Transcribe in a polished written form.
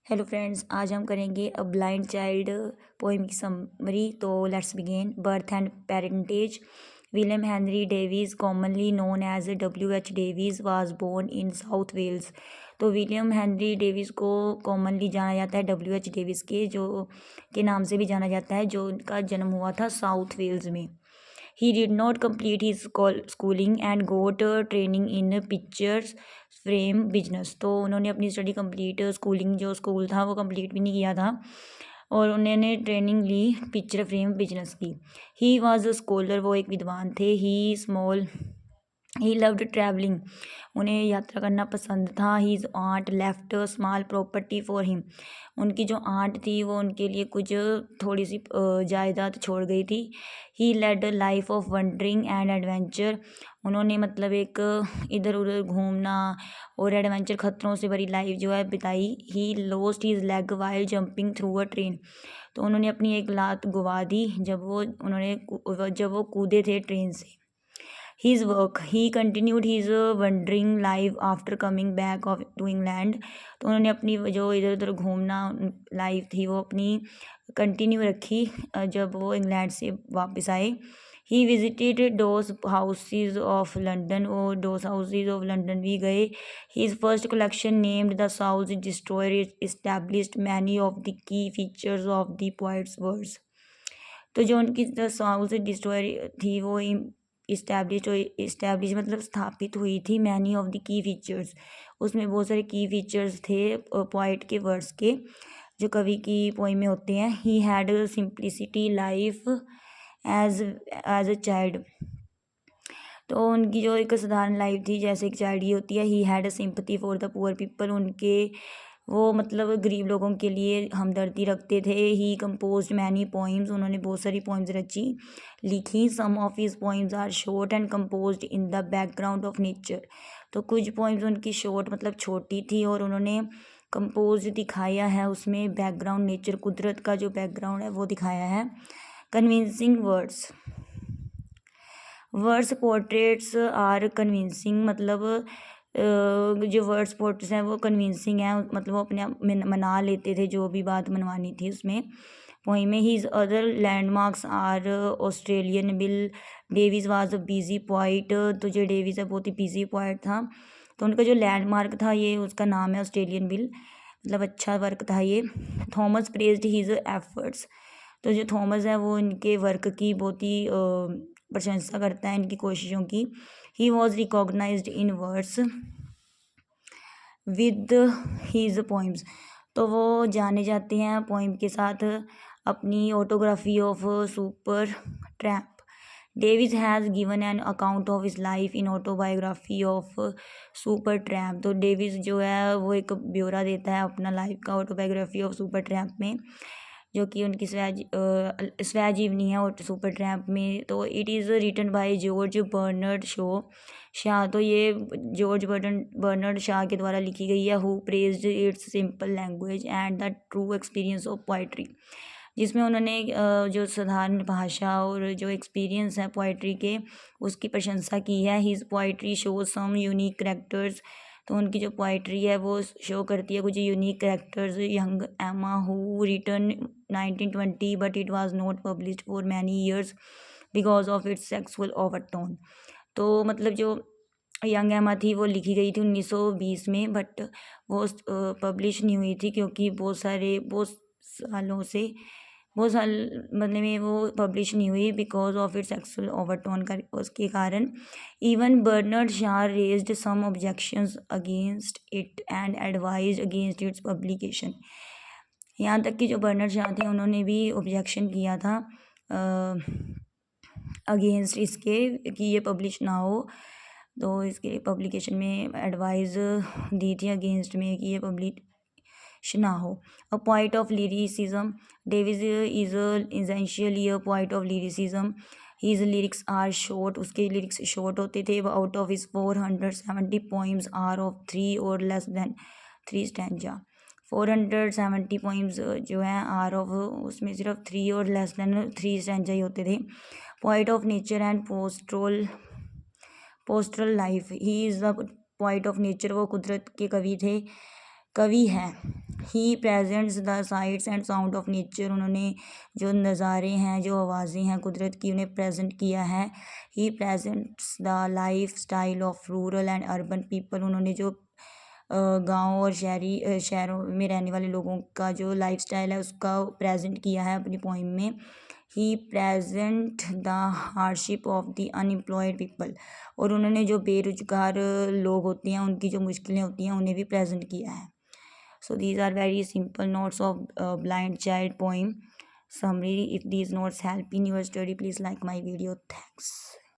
Hello friends, आज हम करेंगे अ ब्लाइंड चाइल्ड पोएम की समरी। तो let's begin. Birth and parentage. William Henry Davies, commonly known as W.H. Davies, was born in South Wales. तो William Henry Davies को commonly जाना जाता है W.H. डेविस के नाम से भी जाना जाता है, जो उनका जन्म हुआ था साउथ वेल्स में। He did not complete his schooling and got training in pictures frame business. तो उन्होंने अपनी स्टडी कंप्लीट, स्कूलिंग जो स्कूल था वो कंप्लीट भी नहीं किया था, और उन्होंने ट्रेनिंग ली पिक्चर फ्रेम बिजनेस की। ही वॉज अ स्कॉलर, वो एक विद्वान थे। ही लव्ड ट्रैवलिंग, उन्हें यात्रा करना पसंद था। His aunt left small property for him, उनकी जो आंट थी वो उनके लिए कुछ थोड़ी सी जायदाद छोड़ गई थी। He led life of wandering and adventure, उन्होंने मतलब एक इधर उधर घूमना और एडवेंचर, खतरों से भरी लाइफ जो है बिताई। He lost his leg while jumping through a train, तो उन्होंने अपनी एक लात गुवा दी जब वो कूदे थे ट्रेन से। His work, he continued his wandering life after coming back to England, तो उन्होंने अपनी जो इधर उधर घूमना लाइफ थी वो अपनी कंटिन्यू रखी जब वो इंग्लैंड से वापस आए। He visited dose houses of London, वो डोस हाउसेज ऑफ लंडन भी गए। His first collection named the south destroyer established many of the key features of the poets words, तो जो उनकी द साउथ डिस्ट्रॉयर थी वो इस्टेब्लिश मतलब स्थापित हुई थी many of the key features, उसमें बहुत सारे की फीचर्स थे पोइट के वर्ड्स के, जो कवि की पोइम में होते हैं। He had simplicity life as a child, तो उनकी जो एक साधारण लाइफ थी जैसे एक चाइल्ड की होती है। He had sympathy for the poor people, वो मतलब गरीब लोगों के लिए हमदर्दी रखते थे। ही कंपोज मैनी पोइम्स, उन्होंने बहुत सारी पोइम्स लिखी। Some of his poems are short and composed in the background of nature, तो कुछ पोइम्स उनकी शॉर्ट मतलब छोटी थी और उन्होंने कंपोज दिखाया है उसमें बैकग्राउंड नेचर, कुदरत का जो बैकग्राउंड है वो दिखाया है। Convincing words portraits are convincing, मतलब जो वर्ड्स पोर्ट्रेट्स हैं वो कन्विंसिंग हैं, मतलब वो अपने आप मना लेते थे जो भी बात मनवानी थी उसमें पोइम में। His other landmarks are Australian Bill Davies was a busy poet, तो जो डेविस है बहुत ही बिजी पोइट था, तो उनका जो लैंडमार्क था ये उसका नाम है ऑस्ट्रेलियन बिल, मतलब अच्छा वर्क था ये। थॉमस प्रेज्ड हिज एफर्ट्स, तो जो थॉमस है वो इनके वर्क की बहुत ही प्रशंसा करता है, इनकी कोशिशों की। He was recognised in words with his poems, तो वो जाने जाते हैं पोइम के साथ अपनी autobiography of super tramp. Davies has given an account of his life in autobiography of super tramp, तो डेविस जो है वो एक ब्यौरा देता है अपना लाइफ का ऑटोबायोग्राफी ऑफ सुपर ट्रैम्प में, जो कि उनकी स्वजीवनी है और सुपर ट्रैम्प में। तो it is written by George Bernard Shaw, तो ये जॉर्ज बर्नर्ड शाह के द्वारा लिखी गई है। Who praised it's simple language and the true experience of poetry, जिसमें उन्होंने जो साधारण भाषा और जो एक्सपीरियंस है पोइट्री के उसकी प्रशंसा की है। His poetry shows some unique characters, तो उनकी जो पोइट्री है वो शो करती है कुछ यूनिक करेक्टर्स। यंग एमा who return 1920 but it was not published for many years because of its sexual overtone, तो मतलब जो यंग एमा थी वो लिखी गई थी 1920 में, बट वो पब्लिश नहीं हुई थी क्योंकि बहुत साल मतलब में वो पब्लिश नहीं हुई because of its sexual overtone का उसके कारण। Even Bernard Shaw raised some objections against it and advised against its publication, यहाँ तक कि जो बर्नर्ड शाह थे उन्होंने भी ऑब्जेक्शन किया था अगेंस्ट इसके कि ये पब्लिश ना हो, तो इसके पब्लिकेशन में एडवाइस दी थी अगेंस्ट में कि ये पब्लिश ना हो। A point of lyricism, Davies is essentially a point of lyricism. His lyrics are short, उसके लिरिक्स शॉर्ट होते थे। Out of his 470 poems are of 3 और लेस देन 3 स्टैंजा, 470 पोइम्स जो हैं आर ऑफ, उसमें सिर्फ 3 और लेस देन 3 स्टैंजा ही होते थे। Point of nature and pastoral life, he is the point of nature, वो कुदरत के कवि हैं। He presents the sights and sound of nature, उन्होंने जो नज़ारे हैं, जो आवाज़ें हैं कुदरत की, उन्हें प्रेजेंट किया है। ही presents the life style of rural and urban people, उन्होंने जो गांव और शहरों में रहने वाले लोगों का जो लाइफ स्टाइल है उसका प्रेजेंट किया है अपनी पोइम में। He present the hardship of the unemployed people, और उन्होंने जो बेरोजगार लोग होते हैं उनकी जो मुश्किलें होती हैं उन्हें भी प्रेजेंट किया है। So these are very simple notes of blind child poem summary. If these notes help in your study, please like my video. Thanks.